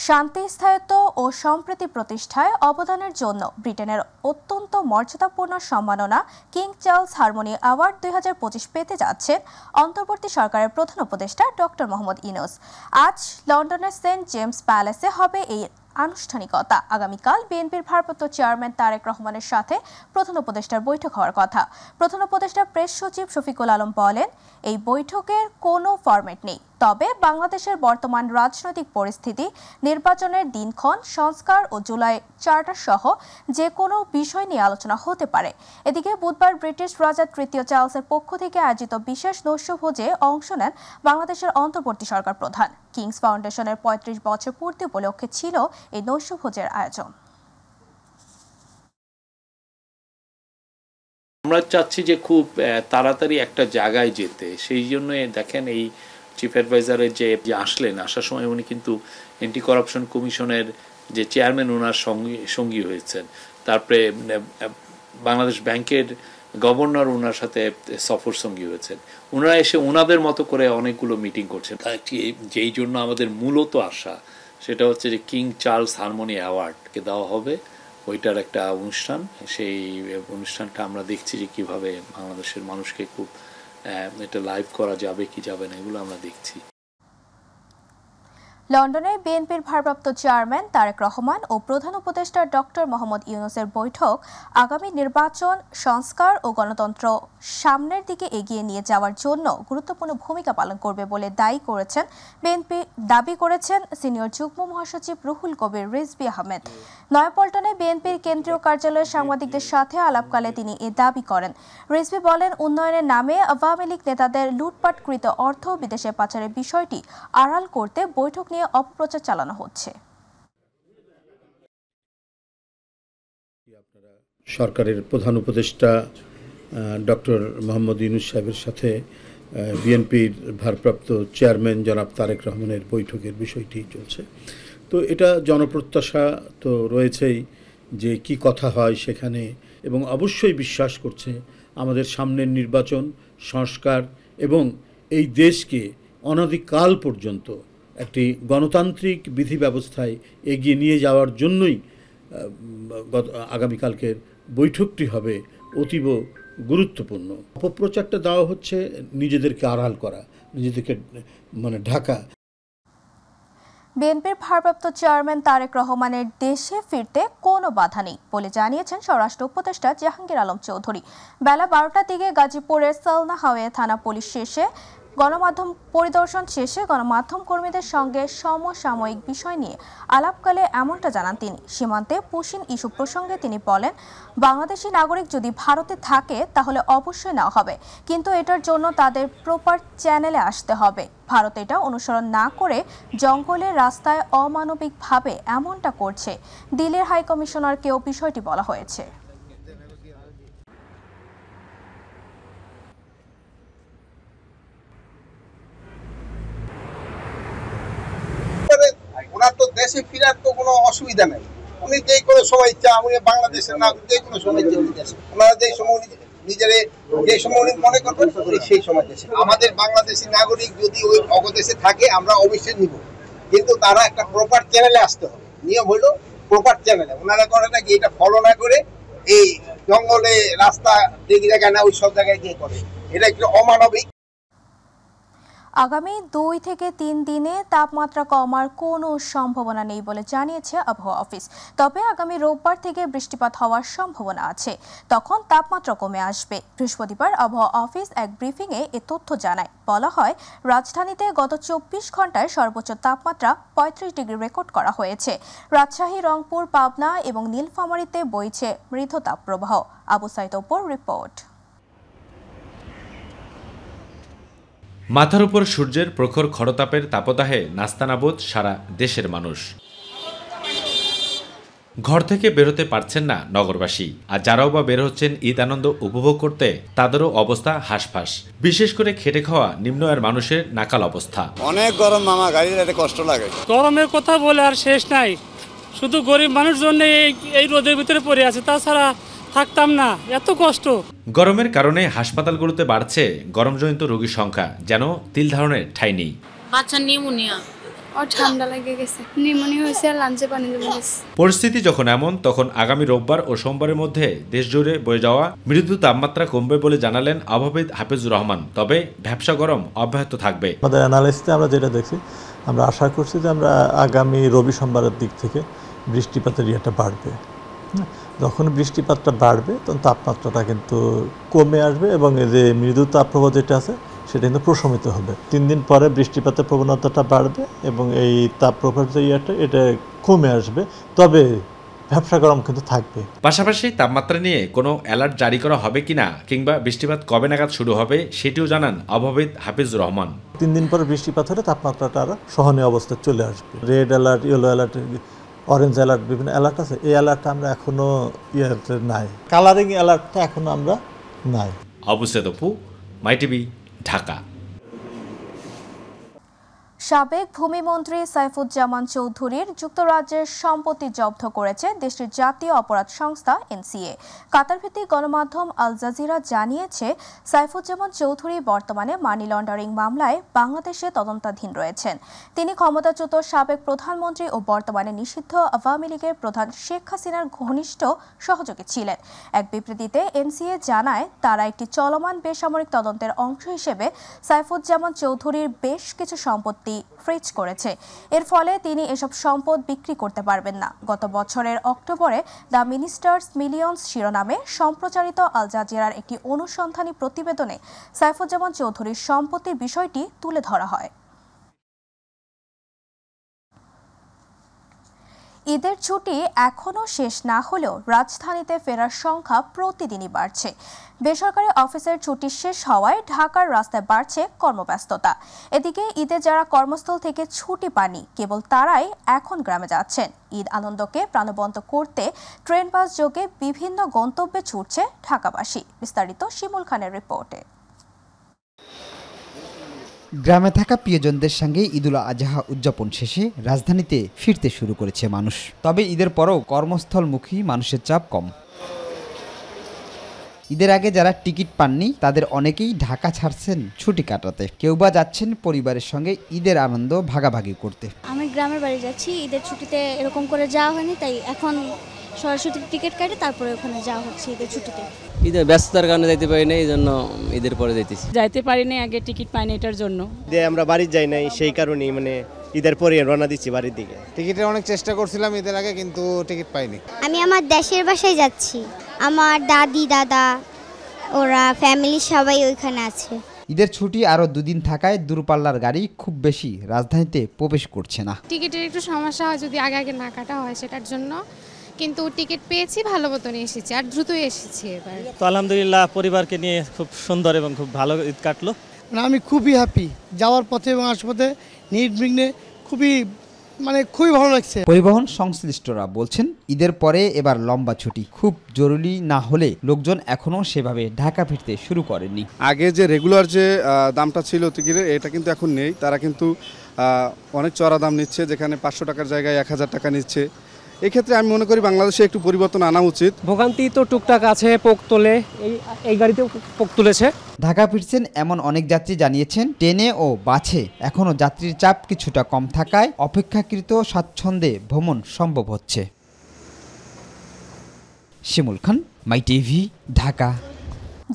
শান্তি, স্থায়িত্ব ও সম্প্রীতি প্রতিষ্ঠায় অবদানের জন্য ব্রিটেনের অত্যন্ত মর্যাদাপূর্ণ সম্মাননা কিং চার্লস হারমোনি অ্যাওয়ার্ড 2025 পেতে যাচ্ছেন অন্তর্বর্তী সরকারের প্রধান উপদেষ্টা ডক্টর মোহাম্মদ ইউনূস। আজ লন্ডনের সেন্ট জেমস প্যালেসে হবে এই আনুষ্ঠানিকতা। আগামীকাল বিএনপির ভারপ্রাপ্ত চেয়ারম্যান তারেক রহমানের সাথে প্রধান উপদেষ্টার বৈঠক হওয়ার কথা। প্রধান উপদেষ্টা প্রেস সচিব শফিকুল আলম বলেন, এই বৈঠকের কোনো ফরম্যাট নেই, তবে বাংলাদেশের বর্তমান রাজনৈতিক পরিস্থিতি, নির্বাচনের দিনক্ষণ, সংস্কার ও জুলাই চার্টার সহ যে কোনো বিষয় নিয়ে আলোচনা হতে পারে। এদিকে বুধবার ব্রিটিশ রাজা তৃতীয় চার্লসের পক্ষ থেকে আয়োজিত বিশেষ নৈশভোজে অংশ নেন বাংলাদেশের অন্তর্বর্তী সরকার প্রধান। কিংস ফাউন্ডেশনের 35 বছর পূর্তি উপলক্ষে ছিল এই নৈশভোজের আয়োজন। আমরা চাচ্ছি যে খুব তাড়াতাড়ি একটা জায়গায় যেতে, সেই জন্য দেখেন এই চিফ অ্যাডভাইজারের যে আসলেন, আসার সময় উনি কিন্তু অ্যান্টি করাপশন কমিশনের যে চেয়ারম্যান ওনার সঙ্গী হয়েছেন, তারপরে বাংলাদেশ ব্যাংকের গভর্নর ওনার সাথে সফর সঙ্গী হয়েছেন। ওনারা এসে ওনাদের মতো করে অনেকগুলো মিটিং করছেন। যেই জন্য আমাদের মূলত আশা সেটা হচ্ছে যে কিং চার্লস হারমোনি অ্যাওয়ার্ডকে দেওয়া হবে, ওইটার একটা অনুষ্ঠান। সেই অনুষ্ঠানটা আমরা দেখছি যে কীভাবে বাংলাদেশের মানুষকে খুব এটা লাইভ করা যাবে কি যাবে না, এগুলো আমরা দেখছি। লন্ডনে বিএনপির ভারপ্রাপ্ত চেয়ারম্যান তারেক রহমান ও প্রধান উপদেষ্টা ডক্টর মোহাম্মদ ইউনূসের বৈঠক আগামী নির্বাচন, সংস্কার ও গণতন্ত্র সামনের দিকে এগিয়ে নিয়ে যাওয়ার জন্য গুরুত্বপূর্ণ ভূমিকা পালন করবে বলে দাবি করেছেন সিনিয়র যুগ্ম মহাসচিব রুহুল কবির রিজভী আহমেদ। নয়াপল্টনে বিএনপির কেন্দ্রীয় কার্যালয়ে সাংবাদিকদের সাথে আলাপকালে তিনি এ দাবি করেন। রিজভী বলেন, উন্নয়নের নামে আওয়ামী লীগ নেতাদের লুটপাটকৃত অর্থ বিদেশে পাচারের বিষয়টি আড়াল করতে বৈঠক নিয়ে অপপ্রচার চালানো হচ্ছে। সরকারের প্রধান উপদেষ্টা ডক্টর মোহাম্মদ ইউনূস সাহেবের সাথে বিএনপির ভারপ্রাপ্ত চেয়ারম্যান জনাব তারেক রহমানের বৈঠকের বিষয়টি চলছে। তো এটা জনপ্রত্যাশা তো রয়েছেই যে কি কথা হয় সেখানে, এবং অবশ্যই বিশ্বাস করছে আমাদের সামনের নির্বাচন, সংস্কার এবং এই দেশকে অনাদিকাল পর্যন্ত একটি গণতান্ত্রিক বিধি ব্যবস্থায় এগিয়ে নিয়ে যাওয়ার জন্যই আগামীকালকের বৈঠকটি হবে অতীব গুরুত্বপূর্ণ। অপপ্রচারটা দেওয়া হচ্ছে নিজেদেরকে আড়াল করা, নিজেদেরকে ঢাকা। বিএনপির ভারপ্রাপ্ত চেয়ারম্যান তারেক রহমানের দেশে ফিরতে কোনো বাধা নেই বলে জানিয়েছেন স্বরাষ্ট্র উপদেষ্টা জাহাঙ্গীর আলম চৌধুরী। বেলা 12টার দিকে গাজীপুরের সালনা হাওয়ে থানা পুলিশ গণমাধ্যম পরিদর্শন শেষে গণমাধ্যম কর্মীদের সঙ্গে সমসাময়িক বিষয় নিয়ে আলাপকালে এমনটা জানান তিনি। সীমান্তে পুশিন ইস্যু প্রসঙ্গে তিনি বলেন, বাংলাদেশি নাগরিক যদি ভারতে থাকে তাহলে অবশ্যই নেওয়া হবে, কিন্তু এটার জন্য তাদের প্রপার চ্যানেলে আসতে হবে। ভারত এটা অনুসরণ না করে জঙ্গলের রাস্তায় অমানবিকভাবে এমনটা করছে। দিল্লির হাই কমিশনারকেও বিষয়টি বলা হয়েছে। ওনার তো দেশে ফেরার তো কোনো অসুবিধা নেই, উনি যে কোনো সময় ইচ্ছা, উনি বাংলাদেশের নাগরিক, যে কোনো সময় দেশে ওনারা যে সময় নিজেরে যে সময় উনি মনে করবেন সেই সময় দেশে। আমাদের বাংলাদেশি নাগরিক যদি ওই অবদেশে থাকে আমরা অবশ্যই নিব, কিন্তু তারা একটা প্রপার চ্যানেলে আসতে হবে। নিয়ম হলো প্রপার চ্যানেলে। ওনারা করে নাকি এটা ফলো না করে এই জঙ্গলে রাস্তা যে জায়গায় না ওই সব জায়গায় গিয়ে করে, এটা একটু অমানবিক। আগামী 2 থেকে 3 দিনে তাপমাত্রা কমার কোনো সম্ভাবনা নেই বলে জানিয়েছে আবহাওয়া অফিস। তবে আগামী রোববার থেকে বৃষ্টিপাত হওয়ার সম্ভাবনা আছে, তখন তাপমাত্রা কমে আসবে। বৃহস্পতিবার আবহাওয়া অফিস এক ব্রিফিংয়ে এ তথ্য জানায়। বলা হয়, রাজধানীতে গত 24 ঘন্টায় সর্বোচ্চ তাপমাত্রা 35 ডিগ্রি রেকর্ড করা হয়েছে। রাজশাহী, রংপুর, পাবনা এবং নীলফামারীতে বইছে মৃদু তাপপ্রবাহ। আবু সাইদ ওপর রিপোর্ট। মাথার উপর সূর্যের প্রখর খরতাপের তাপদাহে নাস্তানাবুদ সারা দেশের মানুষ। ঘর থেকে বেরোতে পারছেন না নগরবাসী, আর যারাও বা বের হচ্ছেন ঈদ আনন্দ উপভোগ করতে তাদেরও অবস্থা হাঁসফাঁস। বিশেষ করে খেটে খাওয়া নিম্ন আয়ের মানুষের নাকাল অবস্থা। অনেক গরম মামা, গাড়ির এত কষ্ট লাগে। গরমের কথা বলে আর শেষ নাই, শুধু গরিব মানুষ জন্য এই রোদের ভিতরে পড়ে আছে, তাছাড়া থাকতাম না, এত কষ্ট। গরমের কারণে হাসপাতালগুলোতে বাড়ছে গরমজনিত রোগীর সংখ্যা, যেন তিল ধারণের ঠাঁই নেই। বাচ্চা নিউমোনিয়া, আর ঠান্ডা লেগে গেছে, নিউমোনিয়া হয়েছে, আর লাঞ্চে পানি জমে গেছে। পরিস্থিতি যখন এমন, তখন আগামী রোববার ও সোমবারের মধ্যে দেশজুড়ে বয়ে যাওয়া মৃদু তাপমাত্রা কমবে বলে জানালেন আবহাওয়াবিদ হাফিজুর রহমান। তবে ভ্যাপসা গরম অব্যাহত থাকবে। আমাদের অ্যানালাইসিসে আমরা যেটা দেখছি, আমরা আশা করছি যে আমরা আগামী রবি সোমবারের দিক থেকে বৃষ্টিপাতের ইয়েটা বাড়বে। যখন বৃষ্টিপাতটা বাড়বে তখন তাপমাত্রাটা কিন্তু কমে আসবে এবং এই যে মৃদু তাপপ্রবাহ যেটা আছে সেটা কিন্তু প্রশমিত হবে। 3 দিন পরে বৃষ্টিপাতের প্রবণতাটা বাড়বে এবং এই তাপপ্রবাহের যে ইয়েটা এটা কমে আসবে, তবে ভ্যাপসা গরম কিন্তু থাকবে। পাশাপাশি তাপমাত্রা নিয়ে কোনো অ্যালার্ট জারি করা হবে কিনা কিংবা বৃষ্টিপাত কবে নাগাদ শুরু হবে সেটিও জানান আবহাওয়াবিদ হাফিজুর রহমান। 3 দিন পরে বৃষ্টিপাত হলে তাপমাত্রাটা আরও সহনীয় অবস্থায় চলে আসবে। Red alert, yellow alert, orange alert, বিভিন্ন অ্যালার্ট আছে, এই অ্যালার্টটা আমরা এখনো নাই, কালারিং অ্যালার্টটা এখনো আমরা নাই। আবু সাইদ অপু, মাই টিভি, ঢাকা। সাবেক ভূমিমন্ত্রী সাইফুজ্জামান চৌধুরীর যুক্তরাজ্যের সম্পত্তি জব্দ করেছে দেশটির জাতীয় অপরাধ সংস্থা এনসিএ। কাতার ভিত্তিক গণমাধ্যম আল জাজিরা জানিয়েছে, সাইফুজ্জামান চৌধুরী বর্তমানে মানি লন্ডারিং মামলায় বাংলাদেশে তদন্তাধীন রয়েছেন। তিনি ক্ষমতাচ্যুত সাবেক প্রধানমন্ত্রী ও বর্তমানে নিষিদ্ধ আওয়ামী লীগের প্রধান শেখ হাসিনার ঘনিষ্ঠ সহযোগী ছিলেন। এক বিবৃতিতে এনসিএ জানায়, তারা একটি চলমান বেসামরিক তদন্তের অংশ হিসেবে সাইফুজ্জামান চৌধুরীর বেশ কিছু সম্পত্তি ফ্রিজ করেছে। এর ফলে তিনি এসব সম্পদ বিক্রি করতে পারবেন না। গত বছরের অক্টোবরে দ্য মিনিস্টার্স মিলিয়নস শিরোনামে সম্প্রচারিত আল জাজিরার একটি অনুসন্ধানী প্রতিবেদনে সাইফুজ্জামান চৌধুরীর সম্পত্তির বিষয়টি তুলে ধরা হয়। ঈদের ছুটি এখনও শেষ না হলেও রাজধানীতে ফেরার সংখ্যা প্রতিদিনই বাড়ছে। বেসরকারি অফিসের ছুটি শেষ হওয়ায় ঢাকার রাস্তায় বাড়ছে কর্মব্যস্ততা। এদিকে ঈদে যারা কর্মস্থল থেকে ছুটি পাননি, কেবল তারাই এখন গ্রামে যাচ্ছেন। ঈদ আনন্দকে প্রাণবন্ত করতে ট্রেন বাস যোগে বিভিন্ন গন্তব্যে ছুটছে ঢাকাবাসী। বিস্তারিত শিমুল খানের রিপোর্টে। গ্রামে থাকা প্রিয়জনদের সঙ্গে ঈদুল আজহা উদযাপন শেষে রাজধানীতে ফিরতে শুরু করেছে মানুষ। তবে ঈদের পরও কর্মস্থলমুখী মানুষের চাপ কম। ঈদের আগে যারা টিকিট পাননি তাদের অনেকেই ঢাকা ছাড়ছেন ছুটি কাটাতে, কেউ বা যাচ্ছেন পরিবারের সঙ্গে ঈদের আনন্দ ভাগাভাগি করতে। আমি গ্রামের বাড়ি যাচ্ছি, ঈদের ছুটিতে এরকম করে যাওয়া হয়নি, তাই এখন সরাসরি টিকিট কাটে তারপরে ওখানে যাওয়া হচ্ছে ঈদের ছুটিতে। ঈদের ব্যস্ততার কারণে যাইতে পারি না, এই জন্য ঈদের পরে যাইতেছি। যাইতে পারিনি, আগে টিকিট পাইনি এটার জন্য। আমরা বাড়ি যাই নাই, সেই কারণেই ঈদের পরে রওনা দিচ্ছি বাড়ির দিকে। টিকিটের অনেক চেষ্টা করছিলাম ঈদের আগে, কিন্তু টিকিট পাইনি। আমি আমার দেশের বাসায় যাচ্ছি, আমার দাদি দাদা ওরা ফ্যামিলি সবাই ওইখানে আছে। ঈদের ছুটি আরও 2 দিন থাকায় দূরপাল্লার গাড়ি খুব বেশি রাজধানীতে প্রবেশ করছে না। টিকিটের একটু সমস্যা হয় যদি আগে আগে না কাটা হয় সেটার জন্য, কিন্তু টিকিট পেয়েছি, ভালো মতন এসেছি আর দ্রুতই এসেছি এবার। তো আলহামদুলিল্লাহ পরিবারকে নিয়ে খুব সুন্দর এবং খুব ভালো ঈদ কাটলো। আমি খুবই হ্যাপি, যাওয়ার পথে এবং আসার পথে নির্বিঘ্নে খুবই ভালো লাগছে। পরিবহন সংশ্লিষ্টরা বলছেন, ঈদের পরে এবার লম্বা ছুটি খুব জরুরি না হলে লোকজন এখনো সেভাবে ঢাকা ফিরতে শুরু করেননি। আগে যে রেগুলার যে দামটা ছিল টিকিটের, এটা কিন্তু এখন নেই। তারা কিন্তু অনেক চড়া দাম নিচ্ছে, যেখানে 500 টাকার জায়গায় 1000 টাকা নিচ্ছে। এক্ষেত্রে আমি মনে করি বাংলাদেশে একটু পরিবর্তন আনা উচিত। ভোগান্তি তো টুকটাক আছে, পোক তোলে, এই গাড়িতেও পোক তুলেছে। ঢাকা ফিরছেন এমন অনেক যাত্রী জানিয়েছেন, ট্রেনে ও বাসে এখনও যাত্রীর চাপ কিছুটা কম থাকায় অপেক্ষাকৃত স্বাচ্ছন্দ্যে ভ্রমণ সম্ভব হচ্ছে। শিমুল খান, মাই টিভি, ঢাকা।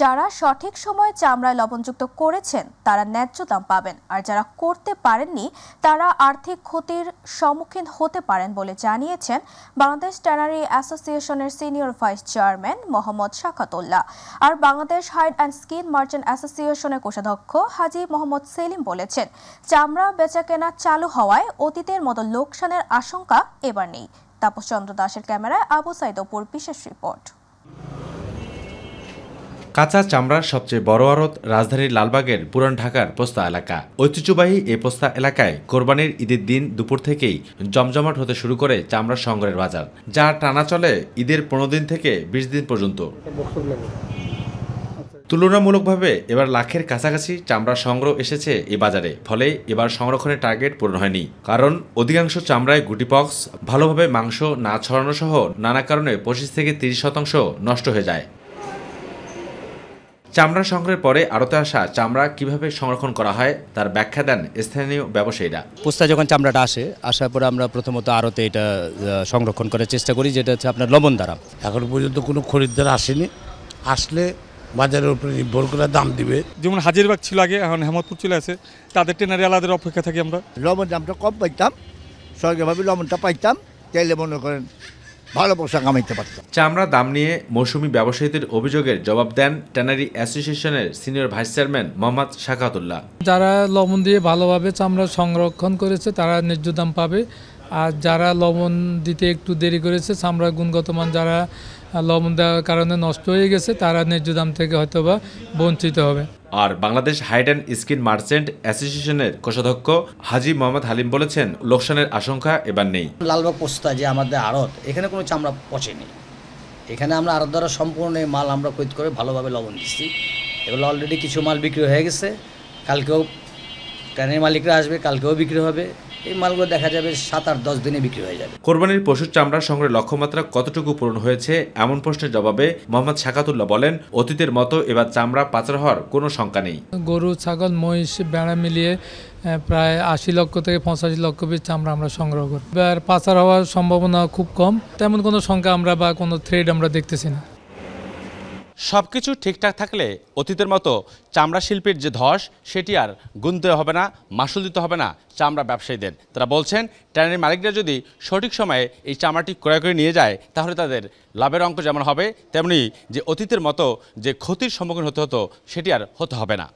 যারা সঠিক সময়ে চামড়ায় লবণযুক্ত করেছেন তারা ন্যায্য দাম পাবেন, আর যারা করতে পারেননি তারা আর্থিক ক্ষতির সম্মুখীন হতে পারেন বলে জানিয়েছেন বাংলাদেশ ট্যানারি অ্যাসোসিয়েশনের senior vice chairman Mohammad Shakhatullah. আর Bangladesh hide and skin merchant অ্যাসোসিয়েশনের কোষাধ্যক্ষ হাজী মোহাম্মদ সেলিম বলেছেন, চামড়া বেচাকেনা চালু হওয়ায় অতীতের মতো লোকসানের আশঙ্কা এবার নেই। তাপস চন্দ্র দাসের ক্যামেরায় আবু সাইদ অপুর বিশেষ রিপোর্ট। কাঁচা চামড়ার সবচেয়ে বড় আড়ত রাজধানীর লালবাগের পুরান ঢাকার পোস্তা এলাকা। ঐতিহ্যবাহী এই পোস্তা এলাকায় কোরবানির ঈদের দিন দুপুর থেকেই জমজমাট হতে শুরু করে চামড়ার সংগ্রহের বাজার, যা টানা চলে ঈদের 15 দিন থেকে 20 দিন পর্যন্ত। তুলনামূলকভাবে এবার লাখের কাছাকাছি চামড়া সংগ্রহ এসেছে এই বাজারে। ফলে এবার সংরক্ষণের টার্গেট পূরণ হয়নি, কারণ অধিকাংশ চামড়ায় গুটিপক্স, ভালোভাবে মাংস না ছড়ানো সহ নানা কারণে 25 থেকে 30% নষ্ট হয়ে যায়। চামড়া সংগ্রহের পরে আড়তে আসা চামড়া কিভাবে সংরক্ষণ করা হয় তার ব্যাখ্যা দেন স্থানীয় ব্যবসায়ীরা। পোস্তা যখন চামড়াটা আসার পরে আমরা প্রথমত আড়তে এটা সংরক্ষণ করার চেষ্টা করি, যেটা হচ্ছে আপনার লবণ দ্বারা। এখন পর্যন্ত কোনো খরিদ্দার আসেনি, আসলে বাজারের উপরে নির্ভর করে দাম দিবে। যেমন হাজিরবাগ ছিল আগে, এখন হেমতপুর চলে আছে, তাদের ট্রেনারি আলাদা অপেক্ষা থাকি আমরা। লবণ দামটা কম পাইতাম, সরকারিভাবে লবণটা পাইতাম, তাইলে মনে করেন ভালো পোশাক কামাইতে পারতাম। চামড়া দাম নিয়ে মৌসুমি ব্যবসায়ীদের অভিযোগের জবাব দেন ট্যানারি অ্যাসোসিয়েশনের সিনিয়র ভাইস চেয়ারম্যান মোহাম্মদ শাকাতুল্লাহ। যারা লবণ দিয়ে ভালোভাবে চামড়া সংরক্ষণ করেছে তারা ন্যায্য দাম পাবে, আর যারা লবণ দিতে একটু দেরি করেছে, চামড়ার গুণগত মান যারা লবণ দেওয়ার কারণে নষ্ট হয়ে গেছে, তারা ন্যায্য দাম থেকে হয়তোবা বঞ্চিত হবে। আর Bangladesh hide and skin merchant অ্যাসোসিয়েশনের কোষাধ্যক্ষ হাজী মোহাম্মদ হালিম বলেছেন, লোকসানের আশঙ্কা এবার নেই। লালবাগ পোস্তা যে আমাদের আড়ত, এখানে কোনো চামড়া পচেনি। এখানে আমরা আড়ত দ্বারা সম্পূর্ণ মাল আমরা খরিদ করে ভালোভাবে লবণ দিচ্ছি। এগুলো অলরেডি কিছু মাল বিক্রি হয়ে গেছে, কালকেও ট্রেনের মালিকরা আসবে, কালকেও বিক্রি হবে। এই মালগুলো দেখা যাবে 7-8-10 দিনে বিক্রি হয়ে যাবে। কোরবানির পশুর চামড়া সংগ্রহের লক্ষ্যমাত্রা কতটুকু পূরণ হয়েছে এমন প্রশ্নের জবাবে মোহাম্মদ শাকাতুল্লাহ বলেন, অতীতের মতো এবার চামড়া পাচার হওয়ার কোনো শঙ্কা নেই। গরু, ছাগল, মহিষ, ভেড়া মিলিয়ে প্রায় 80 লক্ষ থেকে 85 লক্ষ পিস চামড়া আমরা সংগ্রহ করি। এবার পাচার হওয়ার সম্ভাবনা খুব কম, তেমন কোনো শঙ্কা আমরা বা কোনো থ্রেড আমরা দেখতেছি না। সবকিছু ঠিকঠাক থাকলে অতীতের মতো চামড়া শিল্পের যে ধস সেটি আর গুনতে হবে না, মাসুল দিতে হবে না চামড়া ব্যবসায়ীদের। তারা বলছেন, ট্যানারি মালিকরা যদি সঠিক সময়ে এই চামড়াটি ক্রয় করে নিয়ে যায়, তাহলে তাদের লাভের অঙ্ক যেমন হবে, তেমনি যে অতীতের মতো যে ক্ষতির সম্মুখীন হতে হতো সেটি আর হতে হবে না।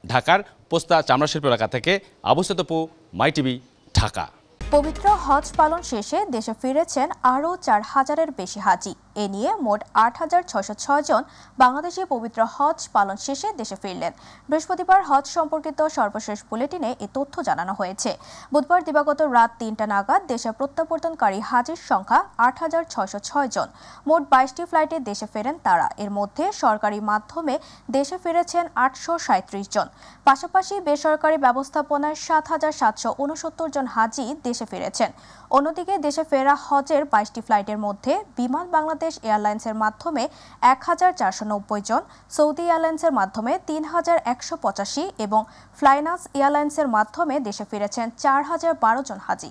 ঢাকার পোস্তা চামড়া শিল্প এলাকা থেকে আবু সাতপু, মাই টিভি, ঢাকা। পবিত্র হজ পালন শেষে দেশে ফিরেছেন আরও 4000-এর বেশি হাজি। এ নিয়ে মোট 8606 জন বাংলাদেশি পবিত্র হজ পালন শেষে দেশে ফিরলেন। বৃহস্পতিবার হজ সম্পর্কিত সর্বশেষ বুলেটিনে এ তথ্য জানানো হয়েছে। বুধবার দিবাগত রাত 3টা নাগাদ দেশে প্রত্যাবর্তনকারী হাজির সংখ্যা 8606 জন। মোট 22টি ফ্লাইটে দেশে ফেরেন তারা। এর মধ্যে সরকারি মাধ্যমে দেশে ফিরেছেন 837 জন। পাশাপাশি বেসরকারি ব্যবস্থাপনায় 7769 জন হাজি দেশে ফিরেছেন। অন্যদিকে দেশে ফেরা হজের 22টি ফ্লাইটের মধ্যে বিমান বাংলাদেশ এয়ারলাইন্সের মাধ্যমে 1490 জন, সৌদি এয়ারলাইন্সের মাধ্যমে 3185 এবং ফ্লাইনাস এয়ারলাইন্সের মাধ্যমে দেশে ফিরেছেন 4012 জন হাজি।